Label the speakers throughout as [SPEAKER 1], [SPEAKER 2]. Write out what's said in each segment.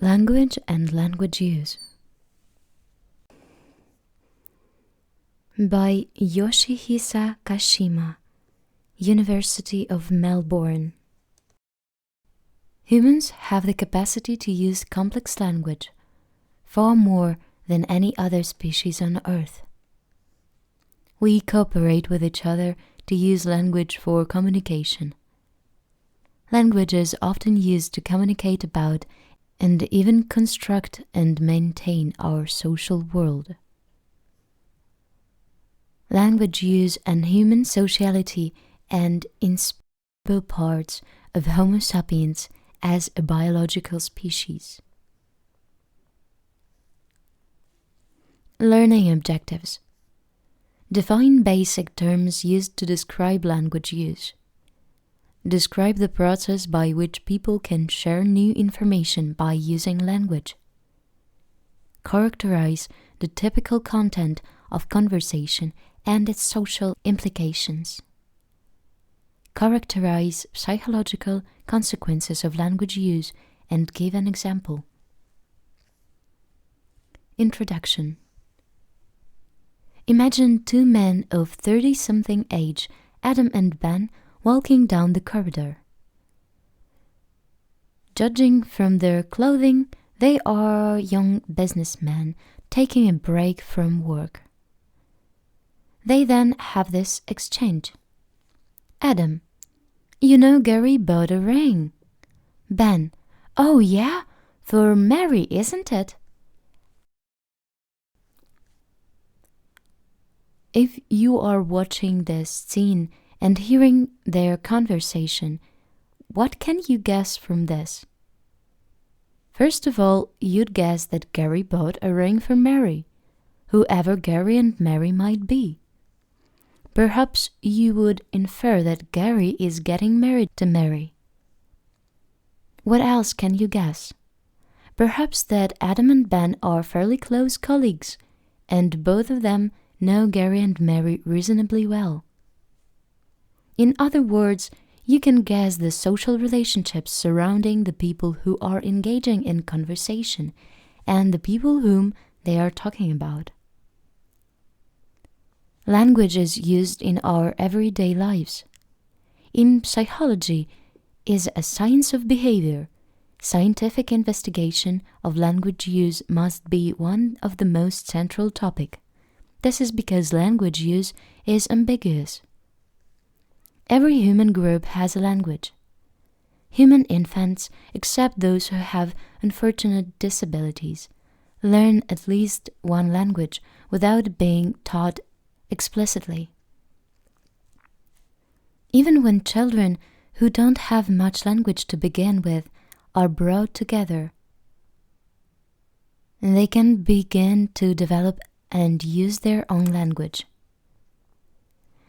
[SPEAKER 1] Language and language use. By Yoshihisa Kashima, University of Melbourne. Humans have the capacity to use complex language, far more than any other species on Earth. We cooperate with each other to use language for communication. Language is often used to communicate about and even construct and maintain our social world. Language use and human sociality and inseparable parts of Homo sapiens as a biological species. Learning objectives. Define basic terms used to describe language use. Describe the process by which people can share new information by using language. Characterize the typical content of conversation and its social implications. Characterize psychological consequences of language use and give an example. Introduction. Imagine two men of 30-something age, Adam and Ben, walking down the corridor. Judging from their clothing, they are young businessmen taking a break from work. They then have this exchange. Adam: "You know Gary bought a ring." Ben: "Oh yeah? For Mary, isn't it?" If you are watching this scene and hearing their conversation, what can you guess from this? First of all, you'd guess that Gary bought a ring for Mary, whoever Gary and Mary might be. Perhaps you would infer that Gary is getting married to Mary. What else can you guess? Perhaps that Adam and Ben are fairly close colleagues, and both of them know Gary and Mary reasonably well. In other words, you can guess the social relationships surrounding the people who are engaging in conversation and the people whom they are talking about. Language is used in our everyday lives. In psychology is a science of behavior. Scientific investigation of language use must be one of the most central topics. This is because language use is ambiguous. Every human group has a language. Human infants, except those who have unfortunate disabilities, learn at least one language without being taught explicitly. Even when children who don't have much language to begin with are brought together, they can begin to develop and use their own language.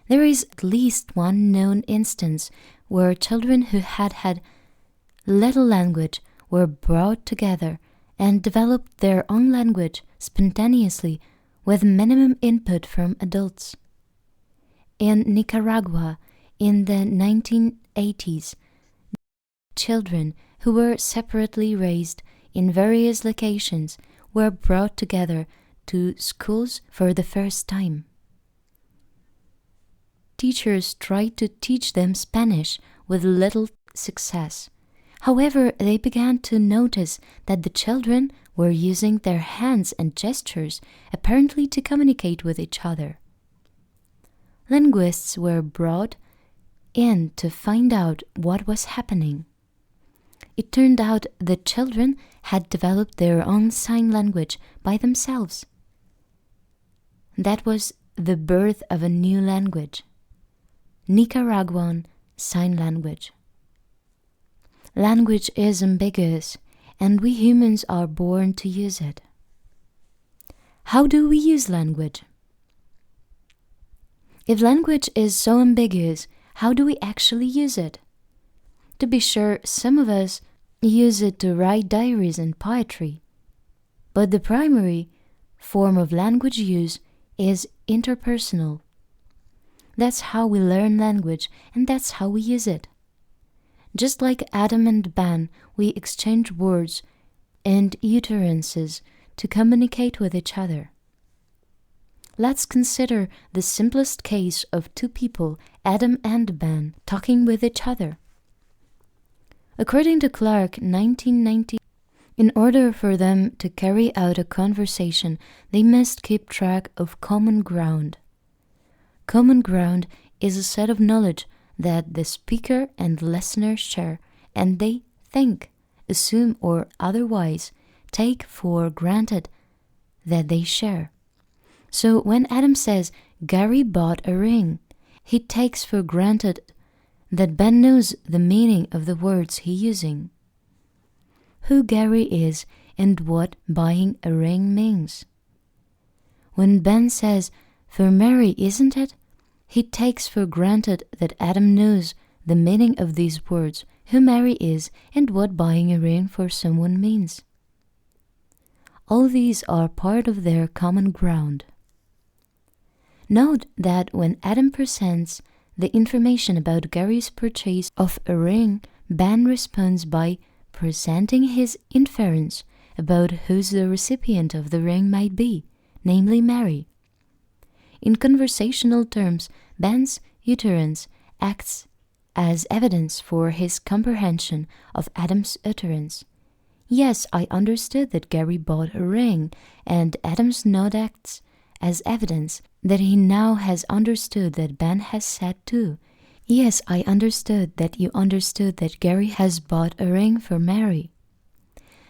[SPEAKER 1] There is at least one known instance where children who had little language were brought together and developed their own language spontaneously with minimum input from adults. In Nicaragua, in the 1980s, children who were separately raised in various locations were brought together to schools for the first time. Teachers tried to teach them Spanish with little success. However, they began to notice that the children were using their hands and gestures apparently to communicate with each other. Linguists were brought in to find out what was happening. It turned out the children had developed their own sign language by themselves. That was the birth of a new language, Nicaraguan Sign Language. Language is ambiguous, and we humans are born to use it. How do we use language? If language is so ambiguous, how do we actually use it? To be sure, some of us use it to write diaries and poetry, but the primary form of language use is interpersonal. That's how we learn language, and that's how we use it. Just like Adam and Ben, we exchange words and utterances to communicate with each other. Let's consider the simplest case of two people, Adam and Ben, talking with each other. According to Clark, 1990, in order for them to carry out a conversation, they must keep track of common ground. Common ground is a set of knowledge that the speaker and listener share, and they think, assume, or otherwise take for granted that they share. So when Adam says, Gary bought a ring, he takes for granted that Ben knows the meaning of the words he's using, who Gary is, and what buying a ring means. When Ben says, for Mary, isn't it? He takes for granted that Adam knows the meaning of these words, who Mary is, and what buying a ring for someone means. All these are part of their common ground. Note that when Adam presents the information about Gary's purchase of a ring, Ben responds by presenting his inference about who the recipient of the ring might be, namely Mary. In conversational terms, Ben's utterance acts as evidence for his comprehension of Adam's utterance. Yes, I understood that Gary bought a ring, and Adam's nod acts as evidence that he now has understood that Ben has said too. Yes, I understood that you understood that Gary has bought a ring for Mary.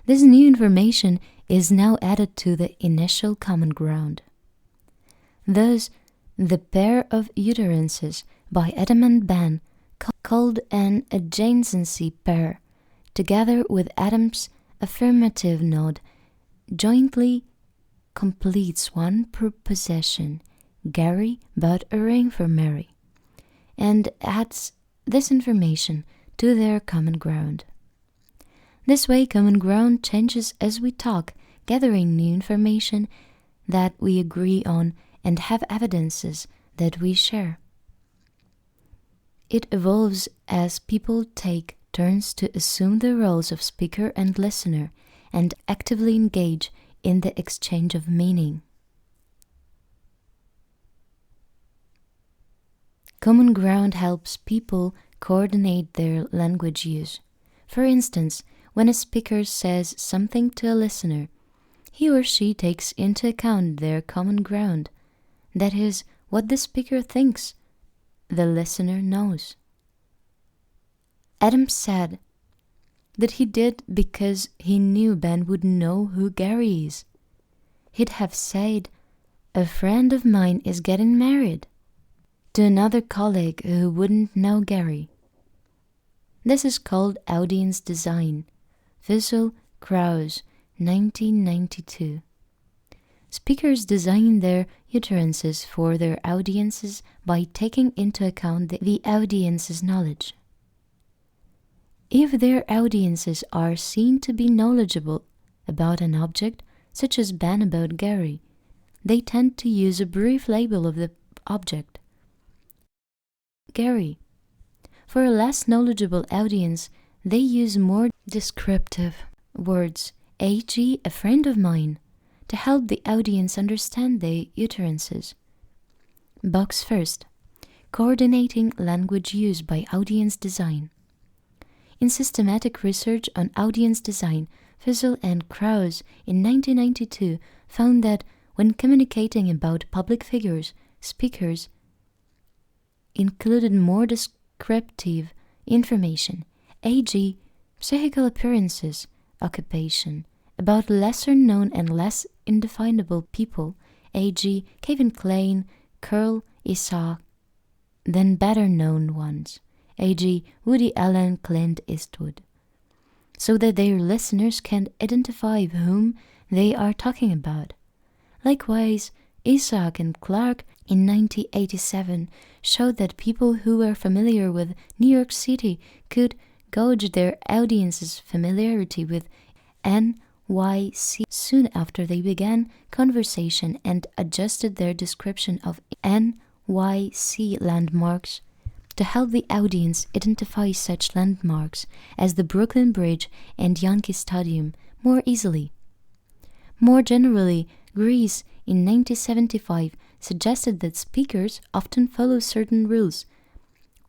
[SPEAKER 1] This new information is now added to the initial common ground. Thus, the pair of utterances by Adam and Ben, called an adjacency pair, together with Adam's affirmative nod, jointly completes one proposition, Gary bought a ring for Mary, and adds this information to their common ground. This way, common ground changes as we talk, gathering new information that we agree on and have evidences that we share. It evolves as people take turns to assume the roles of speaker and listener and actively engage in the exchange of meaning. Common ground helps people coordinate their language use. For instance, when a speaker says something to a listener, he or she takes into account their common ground, that is, what the speaker thinks the listener knows. Adam said that he did because he knew Ben would know who Gary is. He'd have said, a friend of mine is getting married, to another colleague who wouldn't know Gary. This is called audience design. Vissel, Krause, 1992. Speakers design their utterances for their audiences by taking into account the audience's knowledge. If their audiences are seen to be knowledgeable about an object, such as Ben about Gary, they tend to use a brief label of the object, Gary. For a less knowledgeable audience, they use more descriptive words, e.g., a friend of mine, to help the audience understand the utterances. Box first. Coordinating language use by audience design. In systematic research on audience design, Vissel and Krause in 1992 found that when communicating about public figures, speakers included more descriptive information, e.g., psychical appearances, occupation, about lesser-known and less indefinable people, e.g., Kevin Kline, Carl Isaac, than better-known ones, e.g., Woody Allen, Clint Eastwood, so that their listeners can identify whom they are talking about. Likewise, Isaac and Clark in 1987 showed that people who were familiar with New York City could gauge their audience's familiarity with NYC soon after they began conversation and adjusted their description of NYC landmarks to help the audience identify such landmarks as the Brooklyn Bridge and Yankee Stadium more easily. More generally, Greece in 1975 suggested that speakers often follow certain rules,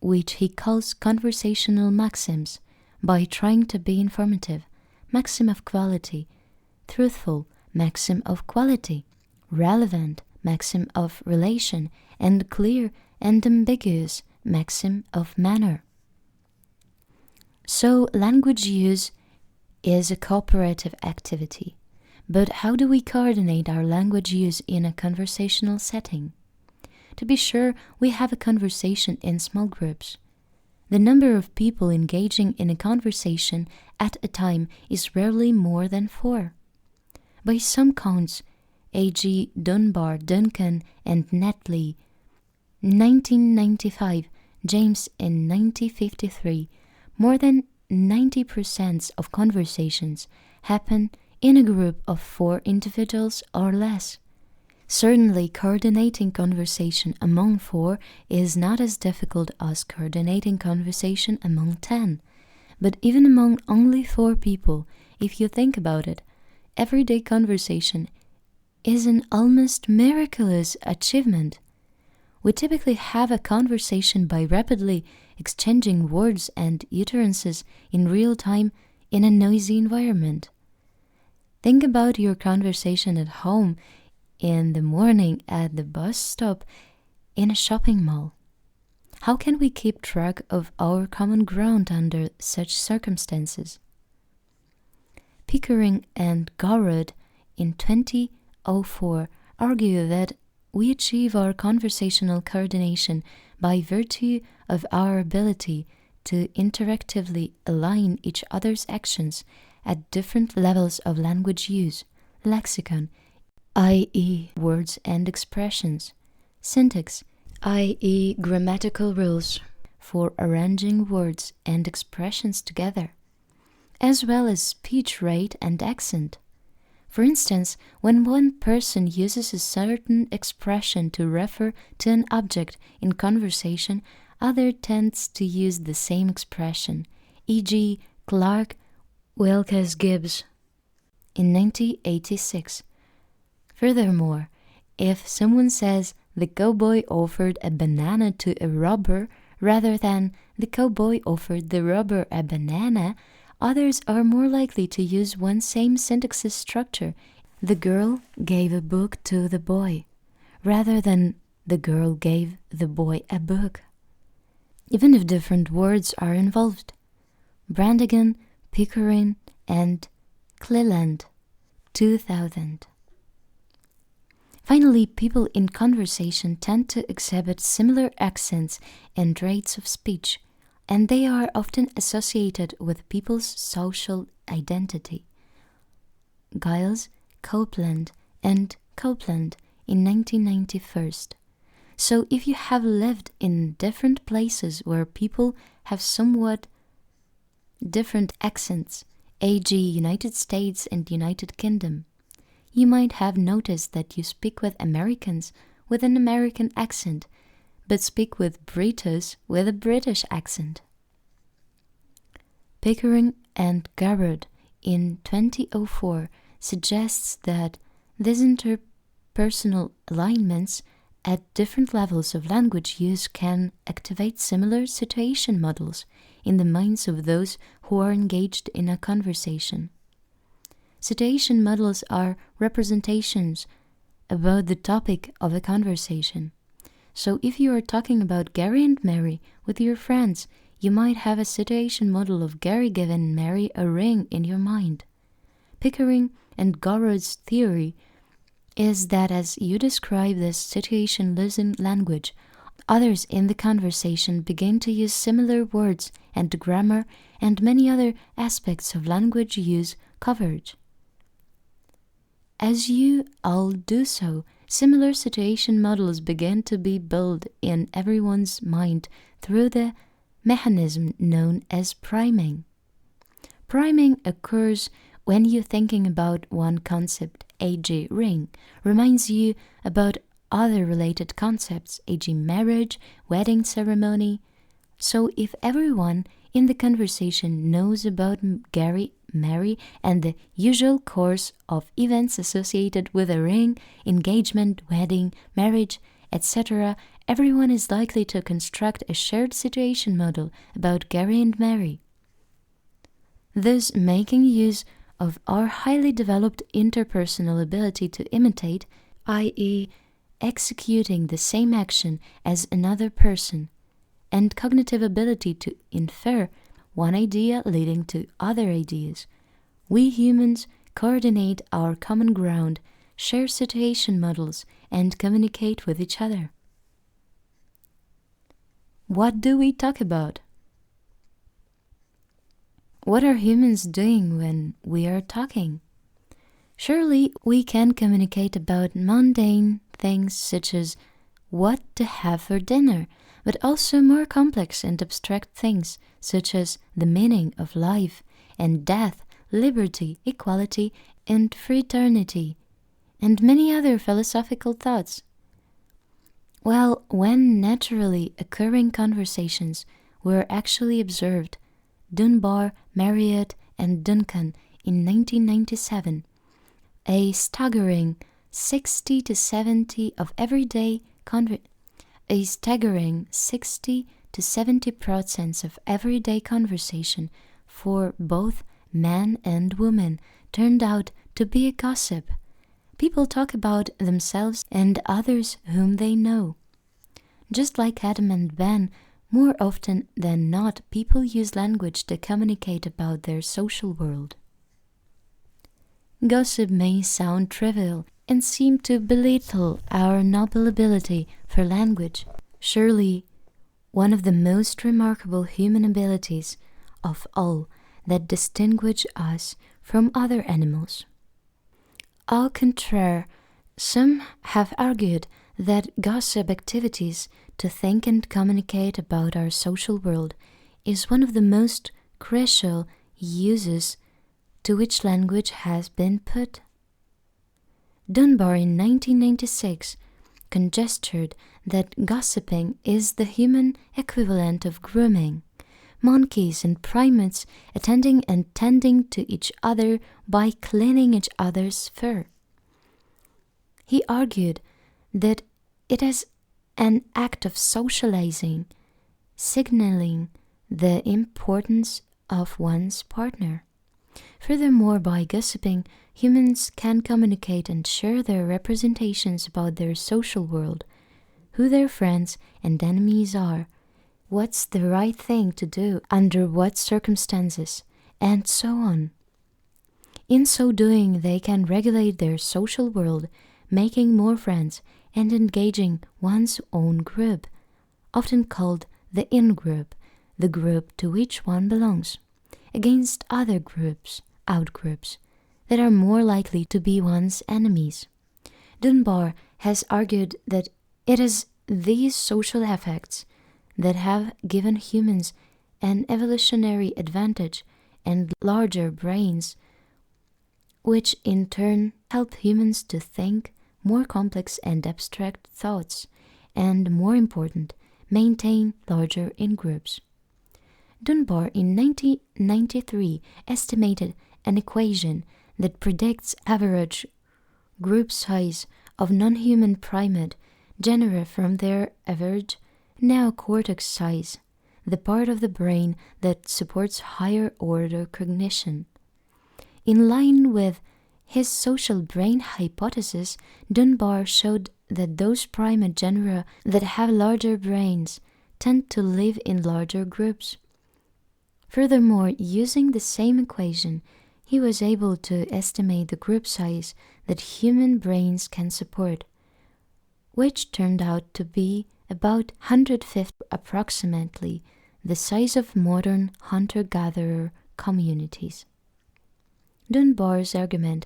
[SPEAKER 1] which he calls conversational maxims, by trying to be informative, maxim of quality, truthful, maxim of quality, relevant, maxim of relation, and clear and ambiguous, maxim of manner. So language use is a cooperative activity. But how do we coordinate our language use in a conversational setting? To be sure, we have a conversation in small groups. The number of people engaging in a conversation at a time is rarely more than 4. By some counts, A.G. Dunbar, Duncan, and Netley, 1995, James in 1953, more than 90% of conversations happen in a group of 4 individuals or less. Certainly, coordinating conversation among 4 is not as difficult as coordinating conversation among 10. But even among only 4 people, if you think about it, everyday conversation is an almost miraculous achievement. We typically have a conversation by rapidly exchanging words and utterances in real time in a noisy environment. Think about your conversation at home, in the morning, at the bus stop, in a shopping mall. How can we keep track of our common ground under such circumstances? Pickering and Garrod in 2004 argue that we achieve our conversational coordination by virtue of our ability to interactively align each other's actions at different levels of language use, lexicon, i.e. words and expressions, syntax, i.e. grammatical rules for arranging words and expressions together, as well as speech rate and accent. For instance, when one person uses a certain expression to refer to an object in conversation, other tends to use the same expression, e.g. Clark Wilkes Gibbs in 1986. Furthermore, if someone says the cowboy offered a banana to a robber rather than the cowboy offered the robber a banana, others are more likely to use one same syntax structure. The girl gave a book to the boy, rather than the girl gave the boy a book. Even if different words are involved. Brandigan, Pickering, and Cleland, 2000. Finally, people in conversation tend to exhibit similar accents and traits of speech, and they are often associated with people's social identity. Giles, Copeland, and Copeland in 1991. So if you have lived in different places where people have somewhat different accents, e.g. United States and United Kingdom, you might have noticed that you speak with Americans with an American accent, but speak with British with a British accent. Pickering and Garrod in 2004 suggests that these interpersonal alignments at different levels of language use can activate similar situation models in the minds of those who are engaged in a conversation. Situation models are representations about the topic of a conversation. So if you are talking about Gary and Mary with your friends, you might have a situation model of Gary giving Mary a ring in your mind. Pickering and Garrod's theory is that as you describe this situation using language, others in the conversation begin to use similar words and grammar and many other aspects of language use coverage. As you all do so, similar situation models begin to be built in everyone's mind through the mechanism known as priming. Priming occurs when you're thinking about one concept, e.g. ring, reminds you about other related concepts, e.g. marriage, wedding ceremony. So if everyone in the conversation knows about Gary marry and the usual course of events associated with a ring, engagement, wedding, marriage, etc., everyone is likely to construct a shared situation model about Gary and Mary. Thus, making use of our highly developed interpersonal ability to imitate, i.e., executing the same action as another person, and cognitive ability to infer one idea leading to other ideas, we humans coordinate our common ground, share situation models, and communicate with each other. What do we talk about? What are humans doing when we are talking? Surely we can communicate about mundane things such as what to have for dinner, but also more complex and abstract things such as the meaning of life and death, liberty, equality, and fraternity, and many other philosophical thoughts. Well, when naturally occurring conversations were actually observed, Dunbar, Marriott, and Duncan in 1997, a staggering 60 to 70 of everyday a staggering 60 to 70% of everyday conversation for both man and woman turned out to be a gossip. People talk about themselves and others whom they know. Just like Adam and Ben, more often than not, people use language to communicate about their social world. Gossip may sound trivial and seem to belittle our noble ability for language. Surely, one of the most remarkable human abilities of all that distinguish us from other animals. Au contraire, some have argued that gossip activities to think and communicate about our social world is one of the most crucial uses to which language has been put. Dunbar in 1996 conjectured that gossiping is the human equivalent of grooming, monkeys and primates attending and tending to each other by cleaning each other's fur. He argued that it is an act of socializing, signaling the importance of one's partner. Furthermore, by gossiping, humans can communicate and share their representations about their social world, who their friends and enemies are, what's the right thing to do under what circumstances, and so on. In so doing, they can regulate their social world, making more friends and engaging one's own group, often called the in-group, the group to which one belongs, against other groups, out-groups, that are more likely to be one's enemies. Dunbar has argued that it is these social effects that have given humans an evolutionary advantage and larger brains, which in turn help humans to think more complex and abstract thoughts, and more important, maintain larger in-groups. Dunbar in 1993 estimated an equation that predicts average group size of non-human primate genera from their average neocortex size, the part of the brain that supports higher order cognition. In line with his social brain hypothesis, Dunbar showed that those primate genera that have larger brains tend to live in larger groups. Furthermore, using the same equation, he was able to estimate the group size that human brains can support, which turned out to be about 150, approximately the size of modern hunter-gatherer communities. Dunbar's argument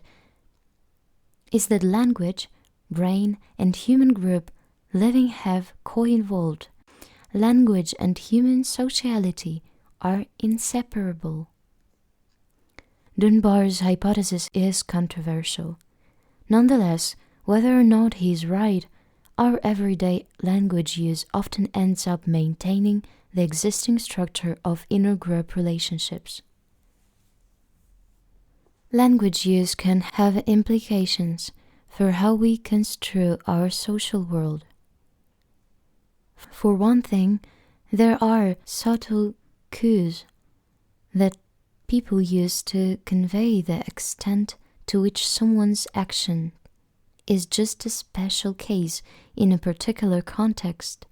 [SPEAKER 1] is that language, brain, and human group living have co-involved. Language and human sociality are inseparable. Dunbar's hypothesis is controversial. Nonetheless, whether or not he is right, our everyday language use often ends up maintaining the existing structure of inner group relationships. Language use can have implications for how we construe our social world. For one thing, there are subtle cues that people use to convey the extent to which someone's action is just a special case in a particular context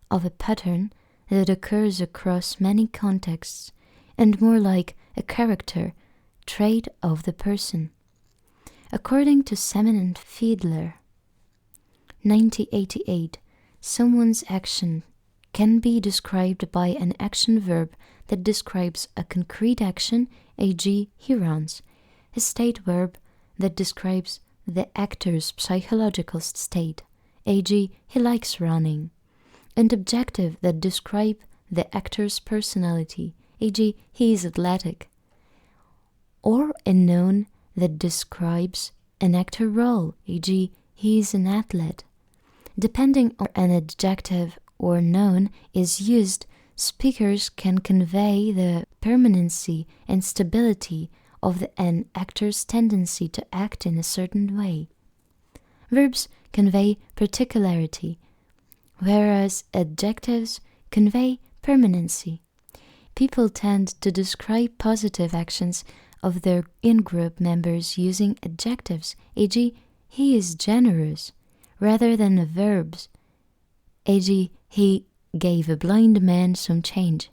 [SPEAKER 1] of a pattern that occurs across many contexts and more like a character trait of the person. According to Semen and Fiedler, 1988, someone's action can be described by an action verb that describes a concrete action, e.g. he runs, a state verb that describes the actor's psychological state, e.g. he likes running, an adjective that describes the actor's personality, e.g. he is athletic, or a noun that describes an actor role, e.g. he is an athlete. Depending on an adjective or noun is used, speakers can convey the permanency and stability of an actor's tendency to act in a certain way. Verbs convey particularity, whereas adjectives convey permanency. People tend to describe positive actions of their in-group members using adjectives, e.g. he is generous, rather than the verbs, e.g. he gave a blind man some change,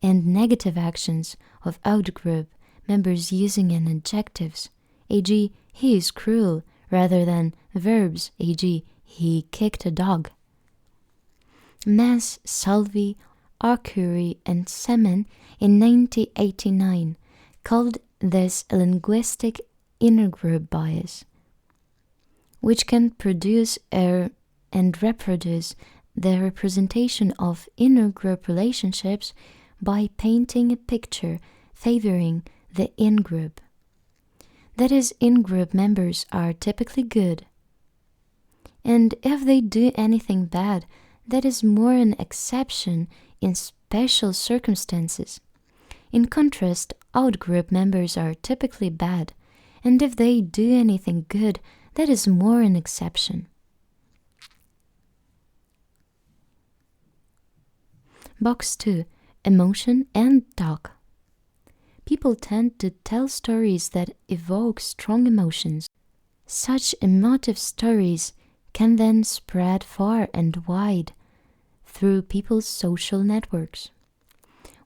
[SPEAKER 1] and negative actions of out-group members using an adjectives, e.g. he is cruel, rather than verbs, e.g. he kicked a dog. Mass, Salvi, Arcuri, and Semen in 1989 called this a linguistic intergroup bias, which can produce and reproduce the representation of intergroup relationships by painting a picture favoring the in-group. That is, in-group members are typically good, and if they do anything bad, that is more an exception in special circumstances. In contrast, out-group members are typically bad, and if they do anything good, that is more an exception. Box 2. Emotion and talk. People tend to tell stories that evoke strong emotions. Such emotive stories can then spread far and wide through people's social networks.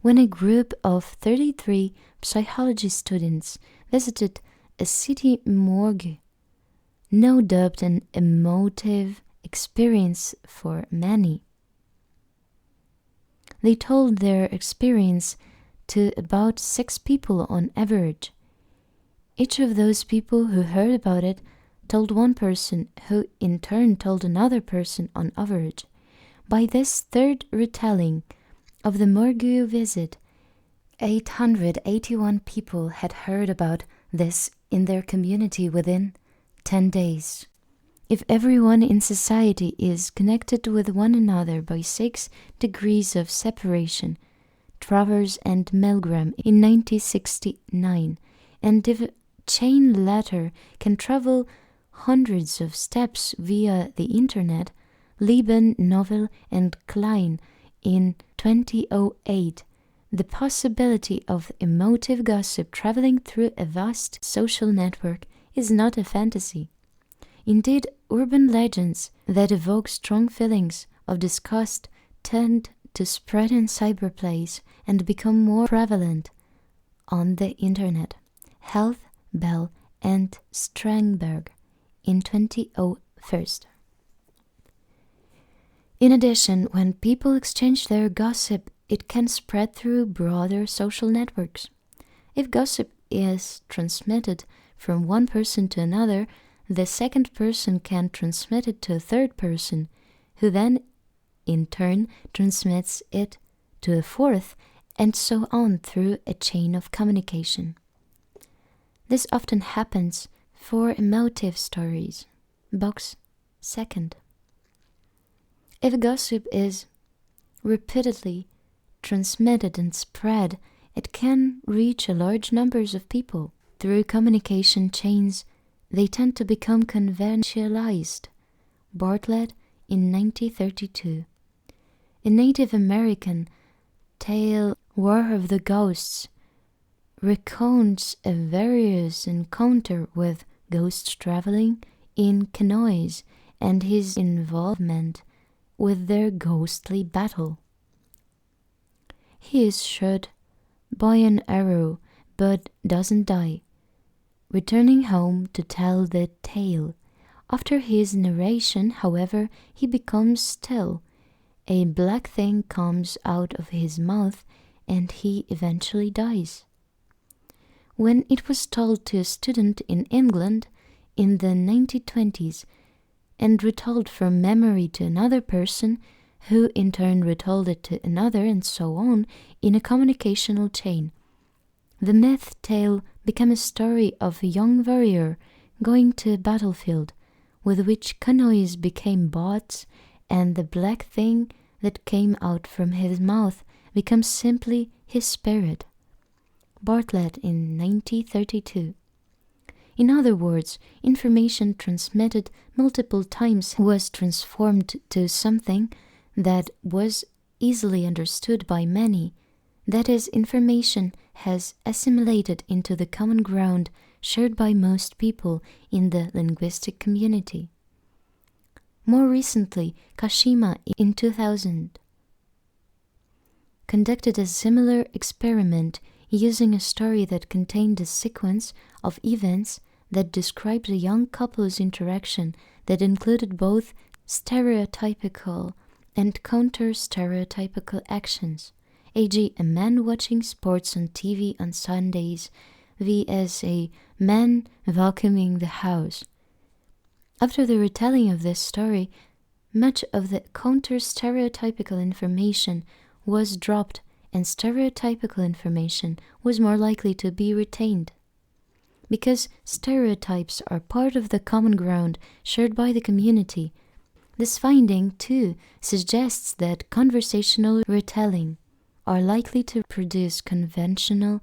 [SPEAKER 1] When a group of 33 psychology students visited a city morgue, no doubt an emotive experience for many. They told their experience to about 6 people on average. Each of those people who heard about it told one person, who in turn told another person on average. By this third retelling of the morgue visit, 881 people had heard about this in their community within 10 days. If everyone in society is connected with one another by 6 degrees of separation, Travers and Milgram in 1969, and if a chain letter can travel hundreds of steps via the internet, Lieben, Novell, and Klein in 2008, the possibility of emotive gossip traveling through a vast social network is not a fantasy. Indeed, urban legends that evoke strong feelings of disgust tend to spread in cyberplace and become more prevalent on the internet. Heath, Bell, and Strangberg in 2001. In addition, when people exchange their gossip, it can spread through broader social networks. If gossip is transmitted from one person to another, the second person can transmit it to a third person, who then, in turn, transmits it to a fourth, and so on through a chain of communication. This often happens for emotive stories. Box 2. If gossip is repeatedly transmitted and spread, it can reach a large numbers of people. through communication chains, they tend to become conventionalized. Bartlett in 1932. A Native American tale, War of the Ghosts, recounts a various encounter with ghosts traveling in canoes and his involvement with their ghostly battle. He is shot by an arrow but doesn't die, returning home to tell the tale. After his narration, however, he becomes still. A black thing comes out of his mouth and he eventually dies. When it was told to a student in England in the 1920s and retold from memory to another person, who in turn retold it to another, and so on, in a communicational chain, the myth tale became a story of a young warrior going to a battlefield, with which canoes became boats, and the black thing that came out from his mouth becomes simply his spirit. Bartlett in 1932. In other words, information transmitted multiple times was transformed to something that was easily understood by many. That is, information has assimilated into the common ground shared by most people in the linguistic community. More recently, Kashima in 2000 conducted a similar experiment using a story that contained a sequence of events that described a young couple's interaction that included both stereotypical and counter-stereotypical actions, e.g. a man watching sports on TV on Sundays vs. a man vacuuming the house. After the retelling of this story, much of the counter-stereotypical information was dropped and stereotypical information was more likely to be retained. Because stereotypes are part of the common ground shared by the community, this finding, too, suggests that conversational retelling are likely to produce conventional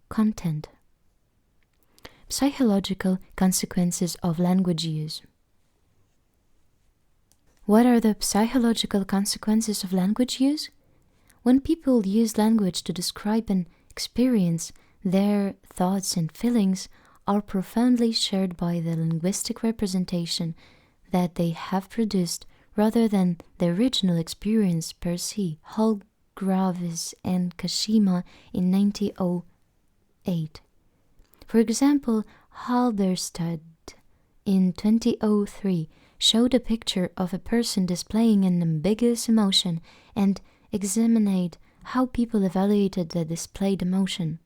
[SPEAKER 1] content. Psychological consequences of language use. What are the psychological consequences of language use? When people use language to describe an experience, their thoughts and feelings are profoundly shared by the linguistic representation that they have produced rather than the original experience per se. Gravis and Kashima in 1908. For example, Halberstadt in 2003 showed a picture of a person displaying an ambiguous emotion and examined how people evaluated the displayed emotion.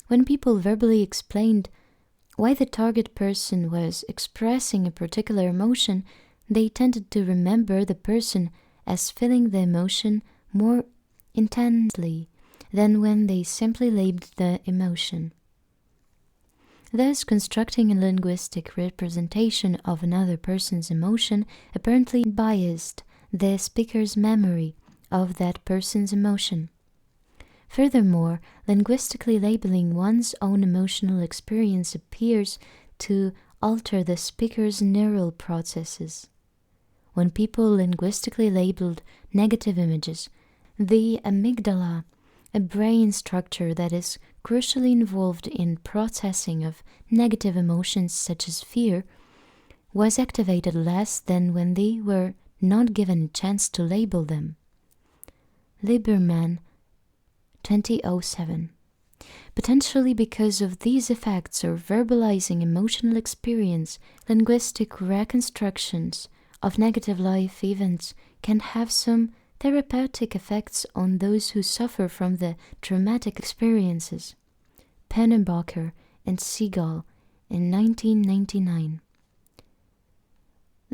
[SPEAKER 1] When people verbally explained why the target person was expressing a particular emotion, they tended to remember the person as feeling the emotion more intensely than when they simply labeled the emotion. Thus, constructing a linguistic representation of another person's emotion apparently biased the speaker's memory of that person's emotion. Furthermore, linguistically labeling one's own emotional experience appears to alter the speaker's neural processes. When people linguistically labeled negative images, the amygdala, a brain structure that is crucially involved in processing of negative emotions such as fear, was activated less than when they were not given a chance to label them. Lieberman, 2007. Potentially because of these effects of verbalizing emotional experience, linguistic reconstructions of negative life events can have some therapeutic effects on those who suffer from the traumatic experiences. Pennebaker and Seagal in 1999.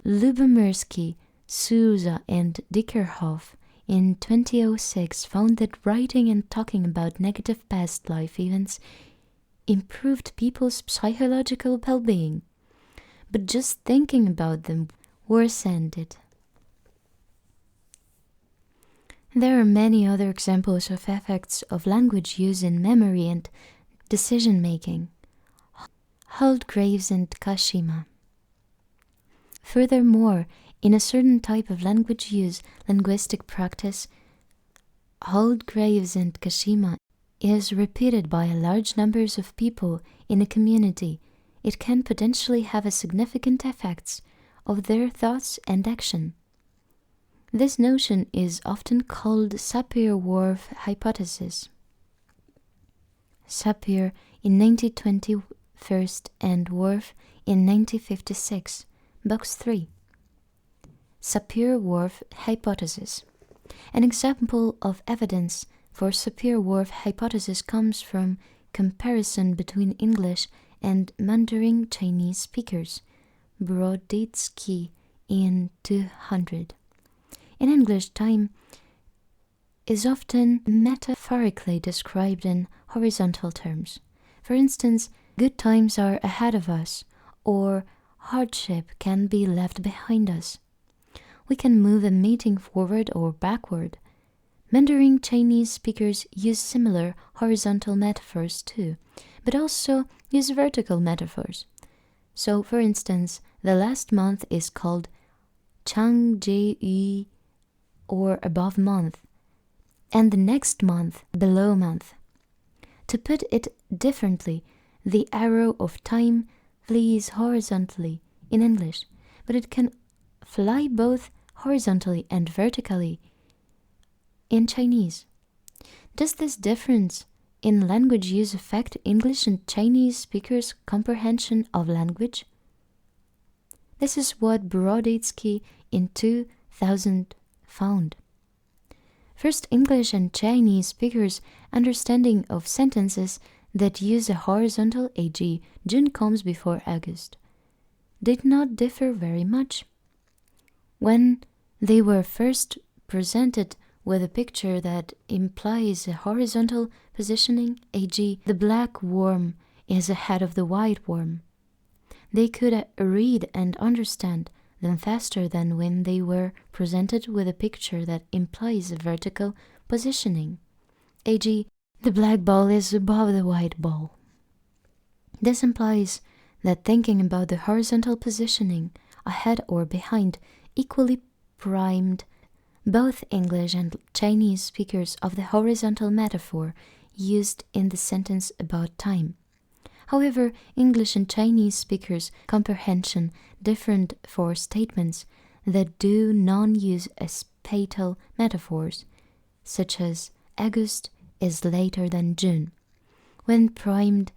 [SPEAKER 1] Lubomirsky, Souza, and Dickerhoff in 2006 found that writing and talking about negative past life events improved people's psychological well-being, but just thinking about them worsened it. There are many other examples of effects of language use in memory and decision-making. hold graves and Kashima. Furthermore, in a certain type of language use, linguistic practice, hold graves and Kashima is repeated by large numbers of people in a community. It can potentially have a significant effects of their thoughts and action. This notion is often called Sapir-Whorf hypothesis. Sapir in 1921 and Whorf in 1956, Box 3. Sapir-Whorf hypothesis. An example of evidence for Sapir-Whorf hypothesis comes from comparison between English and Mandarin Chinese speakers, Broditsky in 200. In English, time is often metaphorically described in horizontal terms. For instance, good times are ahead of us, or hardship can be left behind us. We can move a meeting forward or backward. Mandarin Chinese speakers use similar horizontal metaphors too, but also use vertical metaphors. So, for instance, the last month is called Changji, or above month, and the next month, below month. To put it differently, the arrow of time flies horizontally in English, but it can fly both horizontally and vertically in Chinese. Does this difference in language use affect English and Chinese speakers' comprehension of language? This is what Broditsky in 2000 found. First, English and Chinese speakers' understanding of sentences that use a horizontal, e.g., June comes before August, did not differ very much. When they were first presented with a picture that implies a horizontal positioning, e.g., the black worm is ahead of the white worm, they could read and understand them faster than when they were presented with a picture that implies a vertical positioning, e.g., the black ball is above the white ball. This implies that thinking about the horizontal positioning, ahead or behind, equally primed both English and Chinese speakers of the horizontal metaphor used in the sentence about time. However, English and Chinese speakers' comprehension different for statements that do non-use spatial metaphors, such as August is later than June, when primed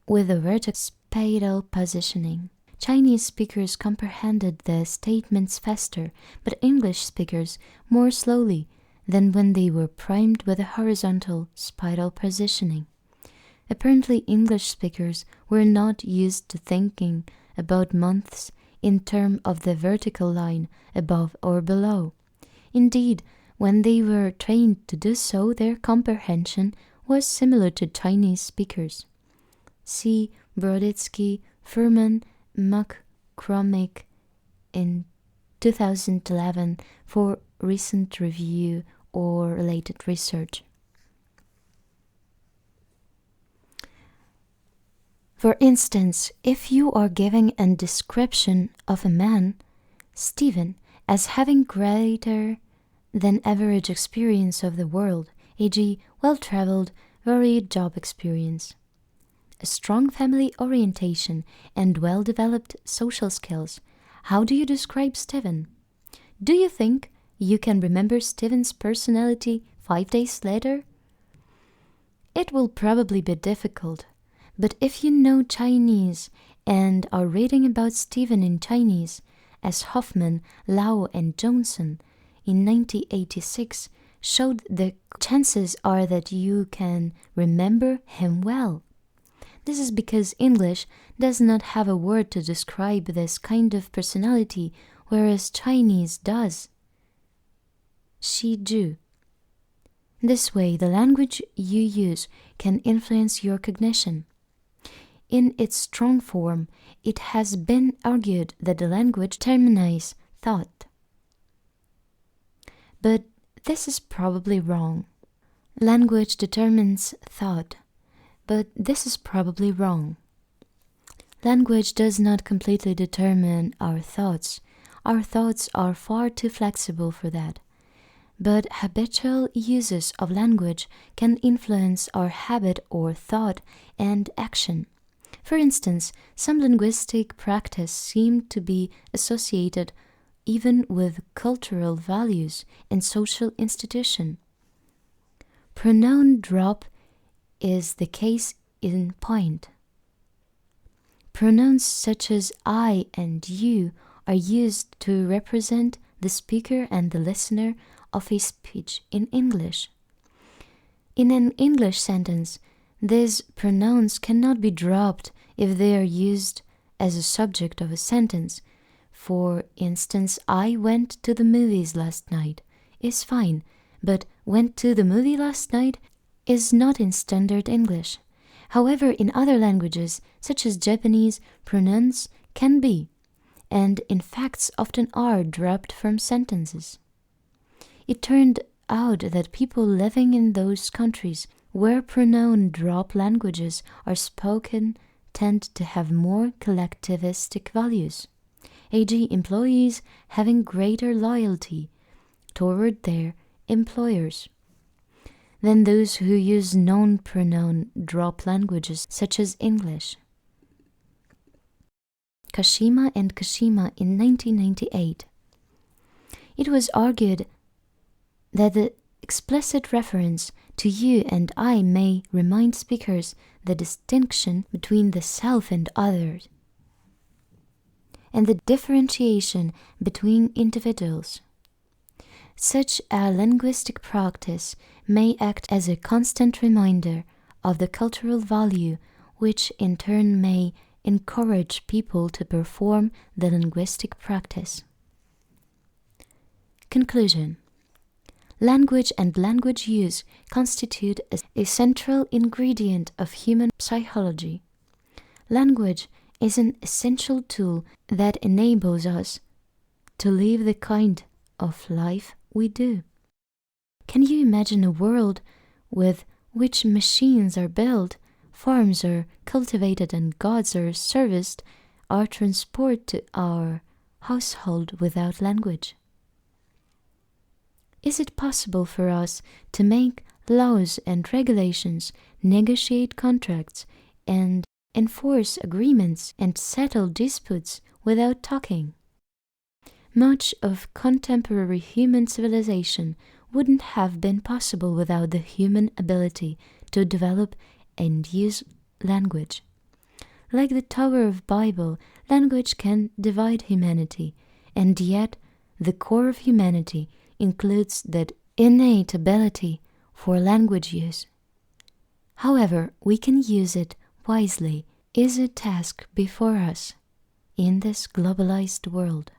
[SPEAKER 1] with a vertical spatial positioning. Chinese speakers comprehended the statements faster, but English speakers more slowly than when they were primed with a horizontal spatial positioning. Apparently, English speakers were not used to thinking about months in terms of the vertical line above or below. Indeed, when they were trained to do so, their comprehension was similar to Chinese speakers. See Broditsky, Furman, McCormick in 2011 for recent review or related research. For instance, if you are giving a description of a man, Stephen, as having greater than average experience of the world, e.g., well-traveled, varied job experience, a strong family orientation, and well-developed social skills, how do you describe Stephen? Do you think you can remember Stephen's personality 5 days later? It will probably be difficult. But if you know Chinese and are reading about Stephen in Chinese, as Hoffman, Lau, and Johnson in 1986 showed, the chances are that you can remember him well. This is because English does not have a word to describe this kind of personality, whereas Chinese does. Shiju. This way, the language you use can influence your cognition. In its strong form, it has been argued that the language determines thought. But this is probably wrong. Language determines thought, but this is probably wrong. Language does not completely determine our thoughts. Our thoughts are far too flexible for that. But habitual uses of language can influence our habit or thought and action. For instance, some linguistic practice seem to be associated even with cultural values and social institution. Pronoun drop is the case in point. Pronouns such as I and you are used to represent the speaker and the listener of a speech in English. In an English sentence, these pronouns cannot be dropped if they are used as a subject of a sentence. For instance, I went to the movies last night is fine, but went to the movie last night is not in standard English. However, in other languages, such as Japanese, pronouns can be, and in fact often are, dropped from sentences. It turned out that people living in those countries where pronoun drop languages are spoken tend to have more collectivistic values, e.g. employees having greater loyalty toward their employers than those who use non-pronoun drop languages such as English. Kashima and Kashima in 1998. It was argued that the explicit reference to you and I may remind speakers the distinction between the self and others, and the differentiation between individuals. Such a linguistic practice may act as a constant reminder of the cultural value, which in turn may encourage people to perform the linguistic practice. Conclusion. Language and language use constitute a central ingredient of human psychology. Language is an essential tool that enables us to live the kind of life we do. Can you imagine a world with which machines are built, farms are cultivated, and gods are serviced, are transported to our household without language? Is it possible for us to make laws and regulations, negotiate contracts, and enforce agreements and settle disputes without talking? Much of contemporary human civilization wouldn't have been possible without the human ability to develop and use language. Like the Tower of Babel, language can divide humanity, and yet the core of humanity includes that innate ability for language use. However, we can use it wisely is a task before us in this globalized world.